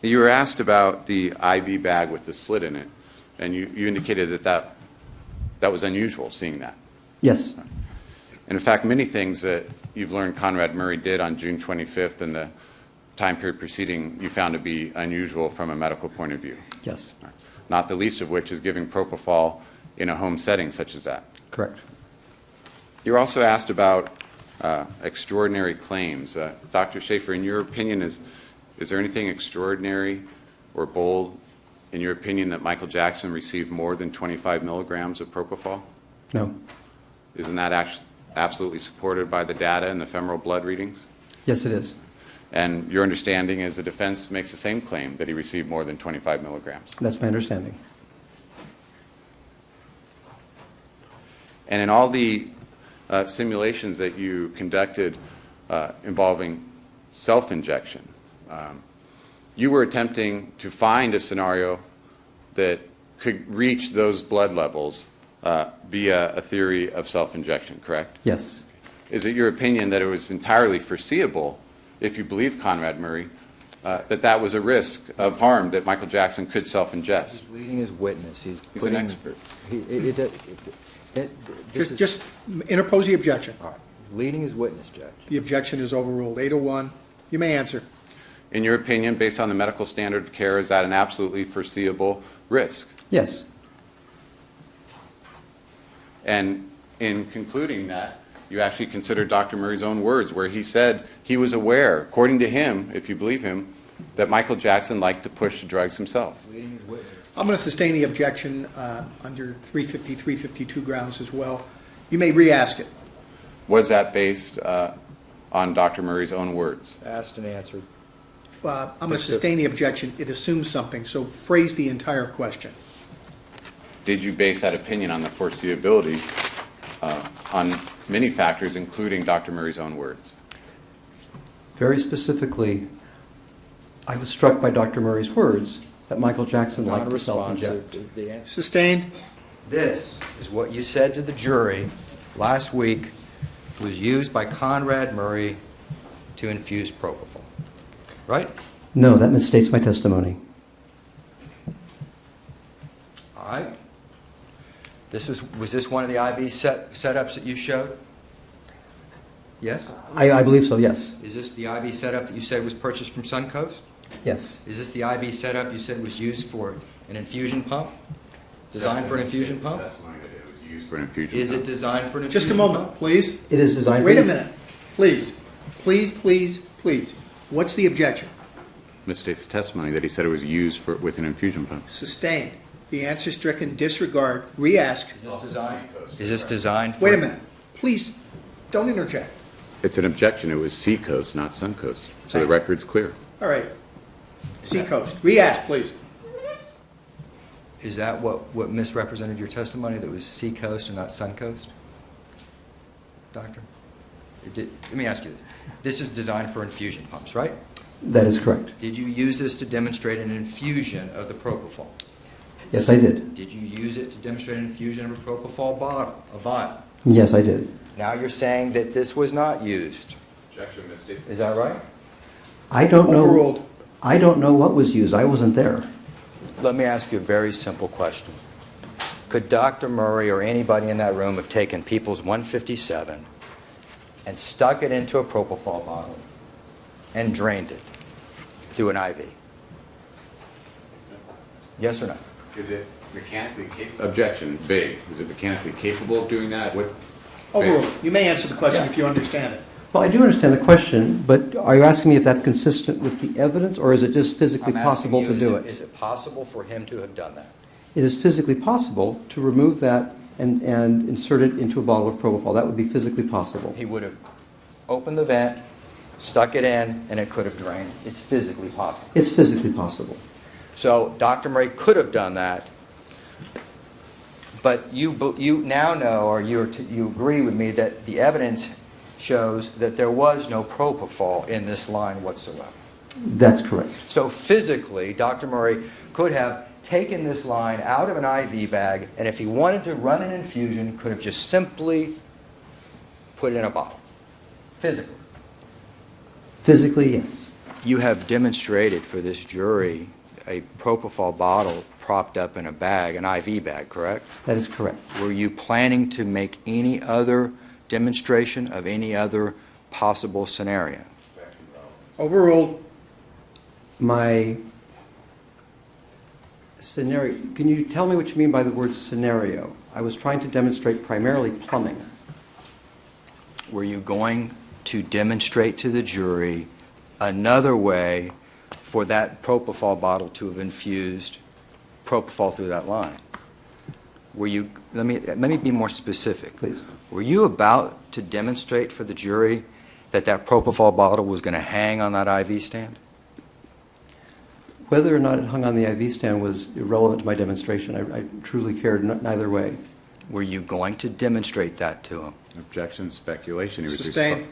You were asked about the IV bag with the slit in it, and you indicated that was unusual, seeing that. Yes. And in fact, many things that you've learned Conrad Murray did on June 25th and the time period preceding you found to be unusual from a medical point of view. Yes. Not the least of which is giving propofol in a home setting such as that. Correct. You're also asked about extraordinary claims. Dr. Schaefer, in your opinion, is there anything extraordinary or bold in your opinion that Michael Jackson received more than 25 milligrams of propofol? No. Isn't that absolutely supported by the data and the femoral blood readings? Yes, it is. And your understanding is the defense makes the same claim that he received more than 25 milligrams? That's my understanding. And in all the simulations that you conducted involving self-injection, you were attempting to find a scenario that could reach those blood levels via a theory of self-injection, correct? Yes. Is it your opinion that it was entirely foreseeable, if you believe Conrad Murray, that was a risk of harm that Michael Jackson could self-ingest? He's leading his witness. He's an expert. Just interpose the objection. All right. He's leading his witness, Judge. The objection is overruled. 801. You may answer. In your opinion, based on the medical standard of care, is that an absolutely foreseeable risk? Yes. And in concluding that, you actually considered Dr. Murray's own words where he said he was aware, according to him, if you believe him, that Michael Jackson liked to push the drugs himself. Leading his witness. I'm going to sustain the objection under 350, 352 grounds as well. You may re-ask it. Was that based on Dr. Murray's own words? Asked and answered. I'm going to sustain the objection. It assumes something, so phrase the entire question. Did you base that opinion on the foreseeability on many factors, including Dr. Murray's own words? Very specifically, I was struck by Dr. Murray's words that Michael Jackson liked to self-inject. Sustained. This is what you said to the jury last week was used by Conrad Murray to infuse propofol. Right? No, that misstates my testimony. All right. Was this one of the IV setups that you showed? Yes? I believe so, yes. Is this the IV setup that you said was purchased from Suncoast? Yes. Is this the IV setup you said was used for an infusion pump? Designed for an infusion pump? Is it designed for an infusion pump? Just a moment, please. It is designed for... Wait a minute. Please. Please, please, please. What's the objection? Misstates the testimony that he said it was used with an infusion pump. Sustained. The answer stricken. Disregard. Re-ask. Is this designed for... Wait a minute. Please, don't interject. It's an objection. It was Seacoast, not Suncoast. So the record's clear. All right. Seacoast. Re-ask, please. Is that what misrepresented your testimony, that it was Seacoast and not Suncoast? Doctor? Let me ask you this. This is designed for infusion pumps, right? That is correct. Did you use this to demonstrate an infusion of the propofol? Yes, I did. Did you use it to demonstrate an infusion of a propofol bottle, a vial? Yes, I did. Now you're saying that this was not used. Objection misstates. Is that right? I don't know. Overruled. I don't know what was used. I wasn't there. Let me ask you a very simple question. Could Dr. Murray or anybody in that room have taken People's 157 and stuck it into a propofol bottle and drained it through an IV? Yes or no? Is it mechanically capable? Objection, vague. Is it mechanically capable of doing that? Overruled. You may answer the question if you understand it. Well, I do understand the question, but are you asking me if that's consistent with the evidence, or is it just physically possible to do it? Is it possible for him to have done that? It is physically possible to remove that and insert it into a bottle of propofol. That would be physically possible. He would have opened the vent, stuck it in, and it could have drained. It's physically possible. It's physically possible. So Dr. Murray could have done that, but you now know, or you agree with me, that the evidence shows that there was no propofol in this line whatsoever. That's correct. So physically, Dr. Murray could have taken this line out of an IV bag, and if he wanted to run an infusion, could have just simply put it in a bottle. Physically. Physically, yes. You have demonstrated for this jury a propofol bottle propped up in a bag, an IV bag, correct? That is correct. Were you planning to make any other demonstration of any other possible scenario? Overall, My scenario, can you tell me what you mean by the word scenario? I was trying to demonstrate primarily plumbing. Were you going to demonstrate to the jury another way for that propofol bottle to have infused propofol through that line? Were you, let me be more specific. Please. Were you about to demonstrate for the jury that that propofol bottle was going to hang on that IV stand? Whether or not it hung on the IV stand was irrelevant to my demonstration. I truly cared neither way. Were you going to demonstrate that to him? Objection, speculation. He was Sustained.